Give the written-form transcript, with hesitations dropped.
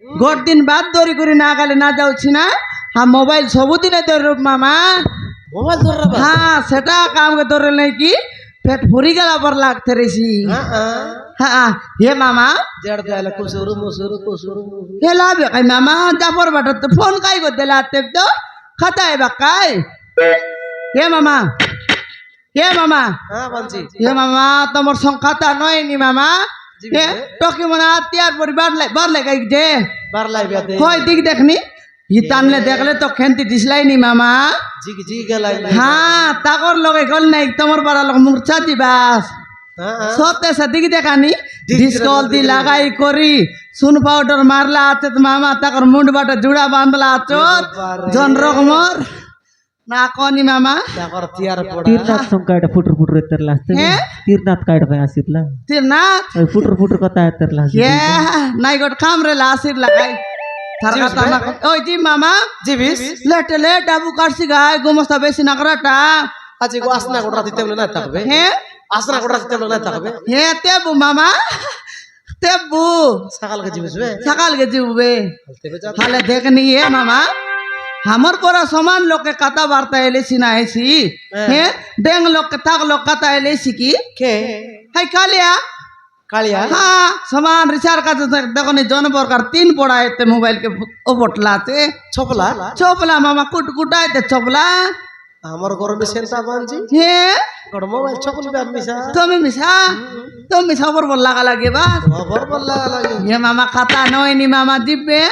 goat দিন বাদ দৌড়ি করে না গেলে না যাচ্ছি না হ্যাঁ মোবাইল সবুদিনে ধরব মামা মোবাইল ধরে হ্যাঁ সেটা কামকে ধরে নাই কি পেট ভরি গেলা পর লাগতে রেছি হ্যাঁ হে মামা জড় দেয়ালে কুসুরু মুসুরু কুসুরু হে লাভে কাই মামা যাপর বাটা তো ফোন কাই গো দিলাতে তো খাতায় বাকাই হে মামা হে মামা হ্যাঁ বানজি হে মামা তোমার সংখ্যাটা নয় নি মামা হে টকি মনে আত্মীয়ার পরিবার বার লাগাই যে বার লাইবে দে হয় দিক দেখনি হিতানলে দেখলে তো খেন্তি দিসলাই নি মামা জিগ জি গেলাই হ্যাঁ তাকর লগে গল নাই তোমার পাড়া লোক মূর্ছা দিবাস সত্যি সেদিকে দেখানি ডিসকল দি লাগাই করি সুন পাউডার মারলা আছে মামা তাকর মুন্ড বাটা জুড়া বাঁধলা আচত জন রকমর না কনি মামা তাকর তিয়ার পড়া তীরনাথ সংকাಟ ফুটুর ফুটুর এত্ತರ আসতে হ্যাঁ তীরনাথ কাইট ভাই আসিতলা তীর না ওই ফুটুর ফুটুর কথা এত্ತರ লাস এ নাই গট কাম রে লাসির লাগাই থার কথা না ওই জি মামা জিবিস লেটে লে ডাবু কাটছি গায় গোমস্তা বেশি না করাটা আজি গো আসনা কোড়া দিতে বলে না থাকবে হ্যাঁ আসনা কোড়া দিতে বলে না থাকবে হ্যাঁ তেবু মামা তেবু সকালকে জিবিসবে সকাল গে জিববে তেবে যা হালে দেখনি এ মামা আমার পরা সমান লোকে কথা বার্তা এলেছি না এসি হ্যাঁ ডেং লোক থাক লোক কথা এলেছি কি কে হাই কালিয়া কালিয়া হ্যাঁ সমান রিচার কাছে দেখো নি জন প্রকার তিন পড়া এতে মোবাইল के ওপটলাতে ছপলা চপলা মামা কুট কুটাইতে চপলা আমার গরমে সেন্টা বানজি হ্যাঁ গড় মোবাইল ছপল বে মিশা তুমি মিশা বল লাগা লাগে বা খবর বললা লাগে এ মামা খাতা নয় নি মামা দিবে